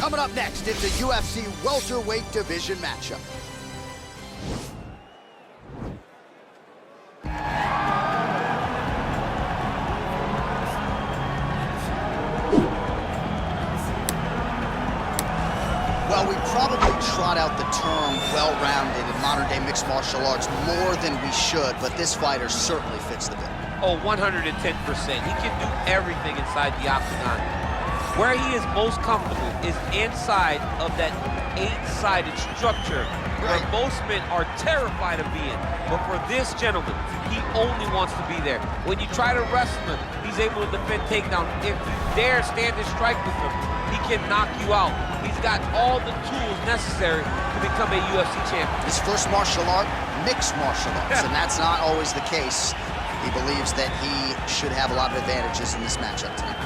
Coming up next, it's a UFC welterweight division matchup. Well, we probably trot out the term well-rounded in modern-day mixed martial arts more than we should, but this fighter certainly fits the bill. Oh, 110%. He can do everything inside the octagon. Where he is most comfortable is inside of that 8-sided structure where most men are terrified of being. But for this gentleman, he only wants to be there. When you try to wrestle him, he's able to defend takedown. If you dare stand and strike with him, he can knock you out. He's got all the tools necessary to become a UFC champion. His first martial art, mixed martial arts, and that's not always the case. He believes that he should have a lot of advantages in this matchup tonight.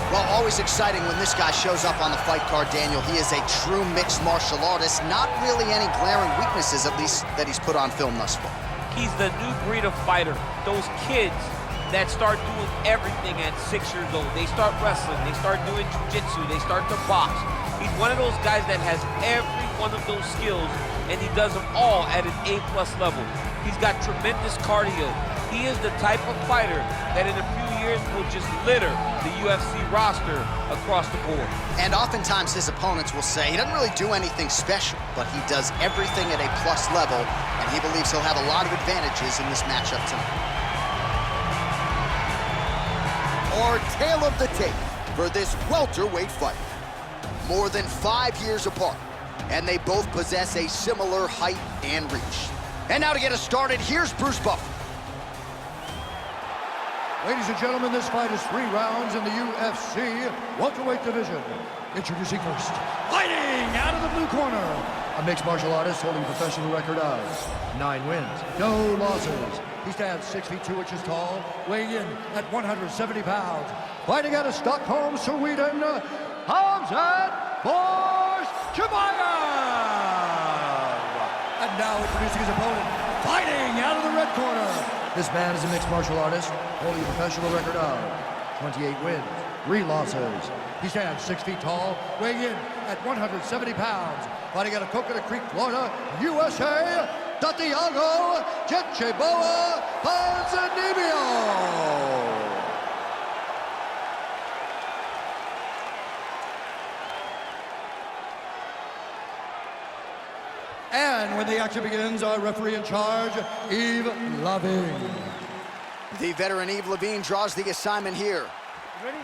Well, always exciting when this guy shows up on the fight card, Daniel. He is a true mixed martial artist. Not really any glaring weaknesses, at least, that he's put on film thus far. He's the new breed of fighter. Those kids that start doing everything at 6 years old. They start wrestling, they start doing jiu-jitsu, they start to box. He's one of those guys that has every one of those skills, and he does them all at an A+ level. He's got tremendous cardio. He is the type of fighter that in a few years will just litter the UFC roster across the board. And oftentimes his opponents will say he doesn't really do anything special, but he does everything at a plus level, and he believes he'll have a lot of advantages in this matchup tonight. Our tale of the tape for this welterweight fight. More than 5 years apart, and they both possess a similar height and reach. And now to get us started, here's Bruce Buffer. Ladies and gentlemen, this fight is 3 rounds in the UFC welterweight division. Introducing first, fighting out of the blue corner, a mixed martial artist holding a professional record of 9 wins, no losses. He stands 6 feet 2 inches tall, weighing in at 170 pounds. Fighting out of Stockholm, Sweden, Khamzat Chimaev. And now introducing his opponent, fighting out of the red corner. This man is a mixed martial artist, holding a professional record of 28 wins, 3 losses. He stands 6 feet tall, weighing in at 170 pounds. Fighting out of Coconut Creek, Florida, USA, Santiago Ponzinibbio. And when the action begins, our referee in charge, Yves Lavigne. The veteran Yves Lavigne draws the assignment here. Ready?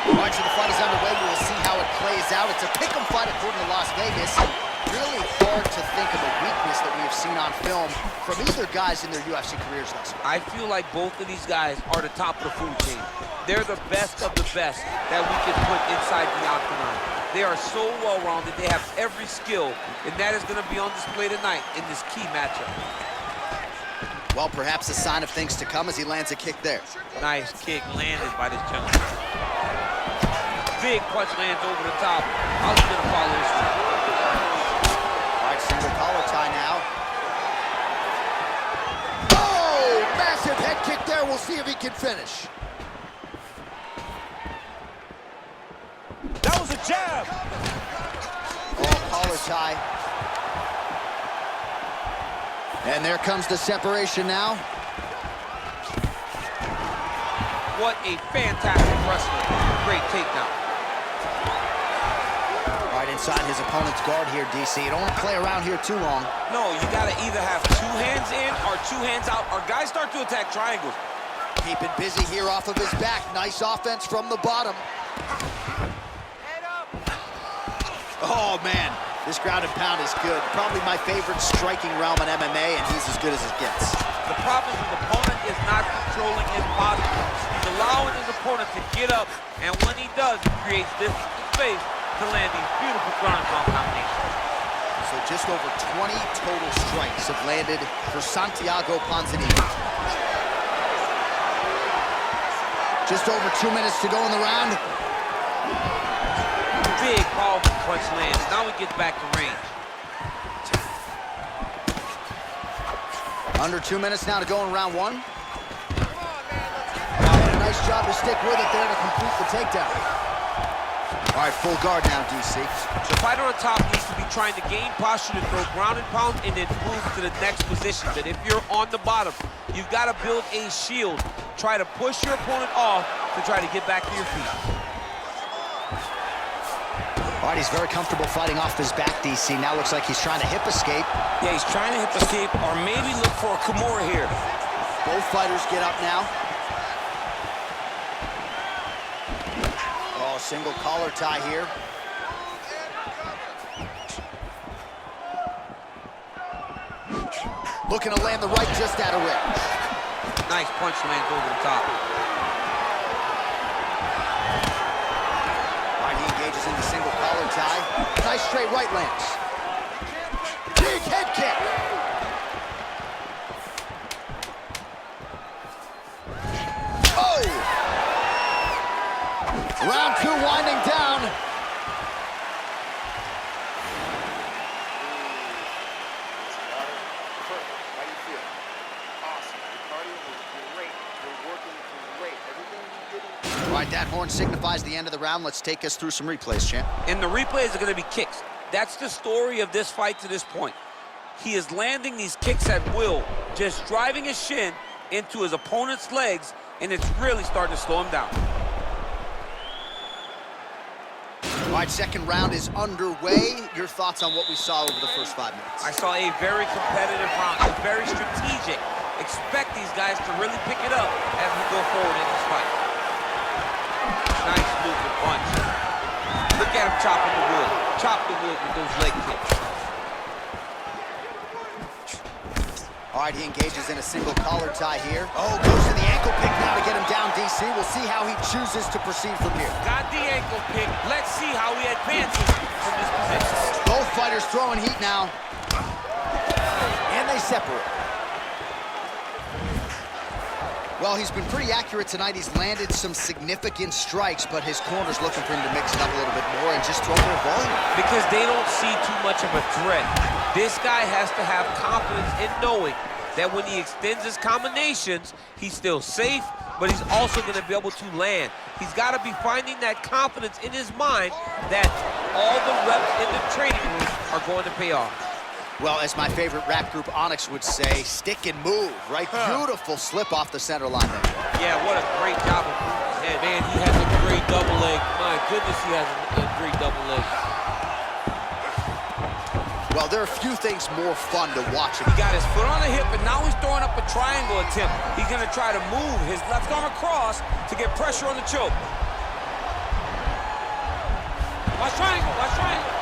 All right, so the fight is underway. We will see how it plays out. It's a pick'em fight according to Las Vegas. Really hard to think of a weakness that we have seen on film from either guys in their UFC careers thus far. I feel like both of these guys are the top of the food chain. They're the best of the best that we can put inside the octagon. They are so well-rounded. They have every skill, and that is going to be on display tonight in this key matchup. Well, perhaps a sign of things to come as he lands a kick there. Nice kick landed by this gentleman. Big punch lands over the top. How's he going to follow this one? All right, single collar tie now. Oh, massive head kick there. We'll see if he can finish. That was a jab. Oh, collar tie. And there comes the separation now. What a fantastic wrestler. Great takedown. Right inside his opponent's guard here, DC. You don't want to play around here too long. No, you got to either have 2 hands in or 2 hands out. Our guys start to attack triangles. Keeping busy here off of his back. Nice offense from the bottom. Head up. Oh, man. This ground and pound is good. Probably my favorite striking realm in MMA, and he's as good as it gets. The problem is the opponent is not controlling his posture. He's allowing his opponent to get up, and when he does, he creates this space to land these beautiful ground and pound combinations. So just over 20 total strikes have landed for Santiago Ponzinibbio. Just over 2 minutes to go in the round. Big, powerful punch lands. Now we get back to range. Under 2 minutes now to go in round one. Nice job to stick with it there to complete the takedown. All right, full guard now, DC. The fighter on top needs to be trying to gain posture to throw ground and pound and then move to the next position. But if you're on the bottom, you've got to build a shield. Try to push your opponent off to try to get back to your feet. All right, he's very comfortable fighting off his back, DC. Now looks like he's trying to hip escape. Yeah, he's trying to hip escape or maybe look for a Kimura here. Both fighters get up now. Oh, single collar tie here. Looking to land the right just out of range. Nice punch lands over the top. All right, he engages in the single collar tie. Nice straight right lands. Big head kick. Oh! Round two winding down. All right, that horn signifies the end of the round. Let's take us through some replays, champ. And the replays are going to be kicks. That's the story of this fight to this point. He is landing these kicks at will, just driving his shin into his opponent's legs, and it's really starting to slow him down. All right, second round is underway. Your thoughts on what we saw over the first 5 minutes? I saw a very competitive round, and very strategic. Expect these guys to really pick it up as we go forward in this fight. Nice movement punch. Look at him chopping the wood. Chop the wood with those leg kicks. All right, he engages in a single collar tie here. Oh, goes to the ankle pick now to get him down, DC. We'll see how he chooses to proceed from here. Got the ankle pick. Let's see how he advances from this position. Both fighters throwing heat now. And they separate. Well, he's been pretty accurate tonight. He's landed some significant strikes, but his corner's looking for him to mix it up a little bit more and just throw more volume. Because they don't see too much of a threat. This guy has to have confidence in knowing that when he extends his combinations, he's still safe, but he's also going to be able to land. He's got to be finding that confidence in his mind that all the reps in the training room are going to pay off. Well, as my favorite rap group Onyx would say, stick and move, right? Beautiful slip off the center line there. Yeah, what a great job of moving his head. Man, he has a great double leg. My goodness, he has a great double leg. Well, there are few things more fun to watch. He got his foot on the hip, and now he's throwing up a triangle attempt. He's going to try to move his left arm across to get pressure on the choke. Watch triangle, watch triangle.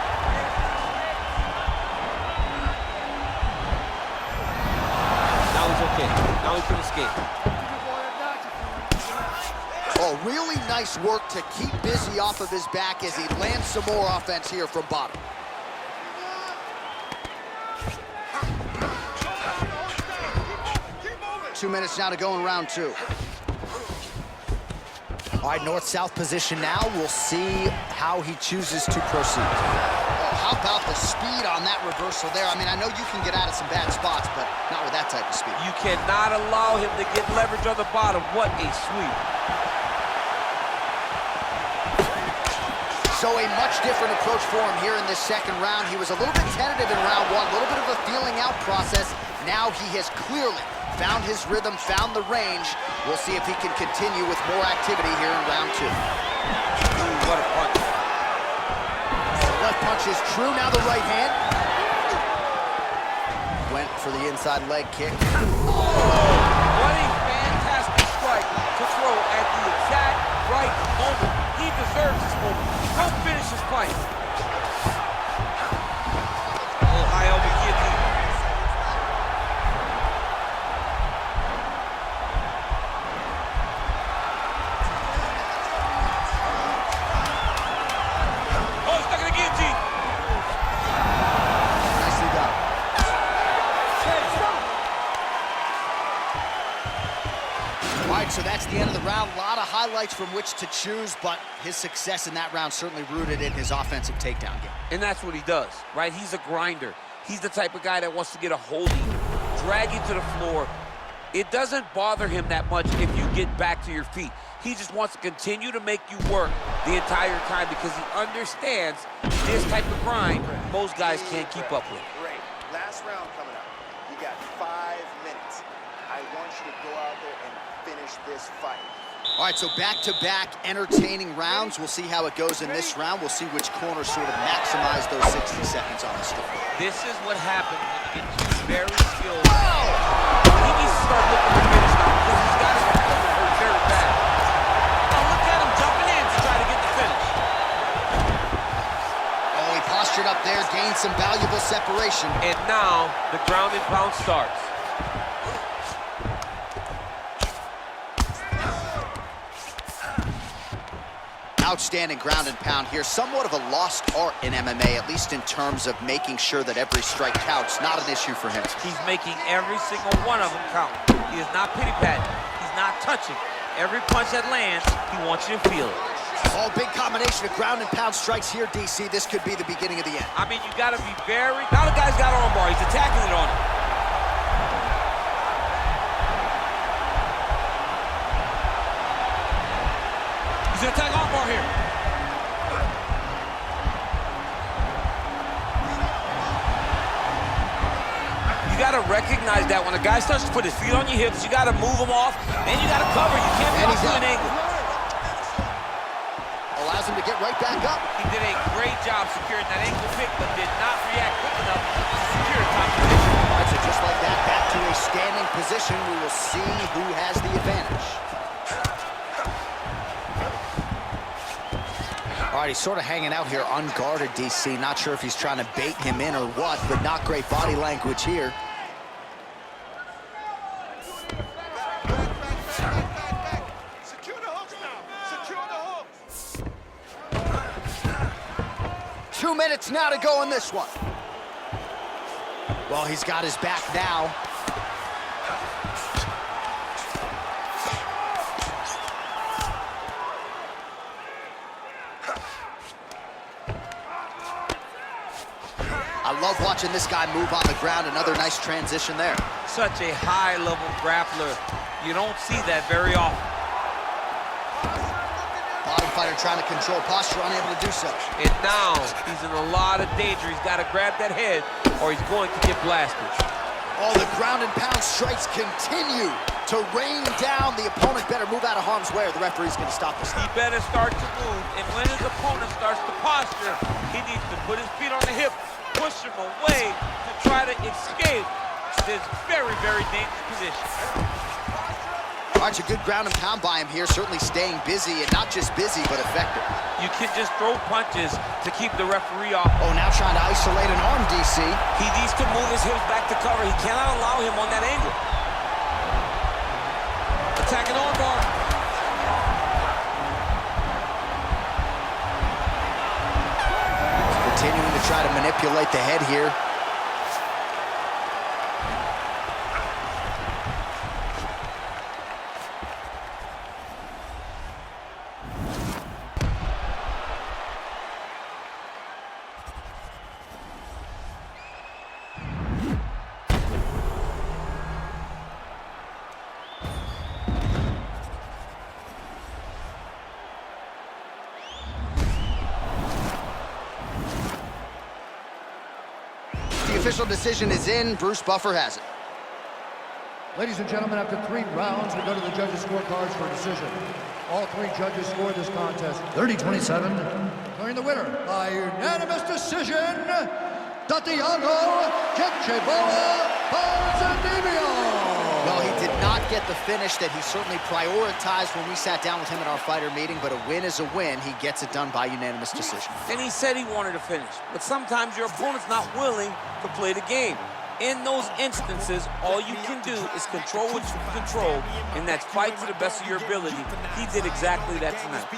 Now he's okay. Now he can escape. Oh, really nice work to keep busy off of his back as he lands some more offense here from bottom. Two minutes now to go in round two. All right, north-south position now. We'll see how he chooses to proceed. Oh, how about the speed on that reversal there? I mean, I know you can get out of some bad spots, but not with that type of speed. You cannot allow him to get leverage on the bottom. What a sweep. So a much different approach for him here in this second round. He was a little bit tentative in round one, a little bit of a feeling out process. Now he has clearly found his rhythm, found the range. We'll see if he can continue with more activity here in round two. Ooh, what a punch. The left punch is true, now the right hand. Went for the inside leg kick. Oh, what a fantastic strike to throw at the exact right moment. He deserves this moment. Go finish his fight. Oh, high elbow guillotine. Oh, stuck in the guillotine. Nicely done. All right, so that's the end of the round. A lot of highlights from which to choose, but his success in that round certainly rooted in his offensive takedown game. And that's what he does, right? He's a grinder. He's the type of guy that wants to get a hold of you, drag you to the floor. It doesn't bother him that much if you get back to your feet. He just wants to continue to make you work the entire time because he understands this type of grind most guys can't keep up with. Great. Last round coming up. You got 5 minutes. I want you to go out there and finish this fight. All right, so back-to-back entertaining rounds. We'll see how it goes in this round. We'll see which corner sort of maximize those 60 seconds on the score. This is what happens when you get two very skilled. He needs to start looking to finish now because he's got his opponent hurt very bad. Now look at him jumping in to try to get the finish. Oh, he postured up there, gained some valuable separation. And now the ground and pound starts. Outstanding ground and pound here. Somewhat of a lost art in MMA, at least in terms of making sure that every strike counts. Not an issue for him. He's making every single one of them count. He is not pity-patting. He's not touching. Every punch that lands, he wants you to feel it. Oh, big combination of ground and pound strikes here, DC. This could be the beginning of the end. I mean, you got to be very... Now the guy's got arm bar. He's attacking it on him. He's going to attack arm bar here. You got to recognize that when a guy starts to put his feet on your hips, you got to move him off, and you got to cover. You can't be off to an angle. Allows him to get right back up. He did a great job securing that ankle pick, but did not react quick enough to secure a top position. All right, so just like that, back to a standing position. We will see who has the advantage. All right, he's sort of hanging out here unguarded, DC. Not sure if he's trying to bait him in or what, but not great body language here. Secure the hooks now. Secure the hooks. 2 minutes now to go in this one. Well, he's got his back now. I love watching this guy move on the ground. Another nice transition there. Such a high-level grappler. You don't see that very often. Bottom fighter trying to control posture, unable to do so. And now he's in a lot of danger. He's got to grab that head or he's going to get blasted. Oh, the ground and pound strikes continue to rain down. The opponent better move out of harm's way or the referee's going to stop this. He better start to move. And when his opponent starts to posture, he needs to put his feet on the hip, push him away to try to escape this very, very dangerous position. All right, a good ground and pound by him here, certainly staying busy, and not just busy, but effective. You can just throw punches to keep the referee off. Oh, now trying to isolate an arm, DC. He needs to move his hips back to cover. He cannot allow him on that angle. Attacking arm bar. Continuing to try to manipulate the head here. The official decision is in. Bruce Buffer has it. Ladies and gentlemen, after 3 rounds, we go to the judges' scorecards for a decision. All 3 judges scored this contest 30-27, declaring the winner by unanimous decision, Santiago Ponzinibbio. Well, he did not get the finish that he certainly prioritized when we sat down with him at our fighter meeting, but a win is a win. He gets it done by unanimous decision. And he said he wanted to finish. But sometimes your opponent's not willing to play the game. In those instances, all you can do is control what you can control, and that's fight to the best of your ability. He did exactly that tonight.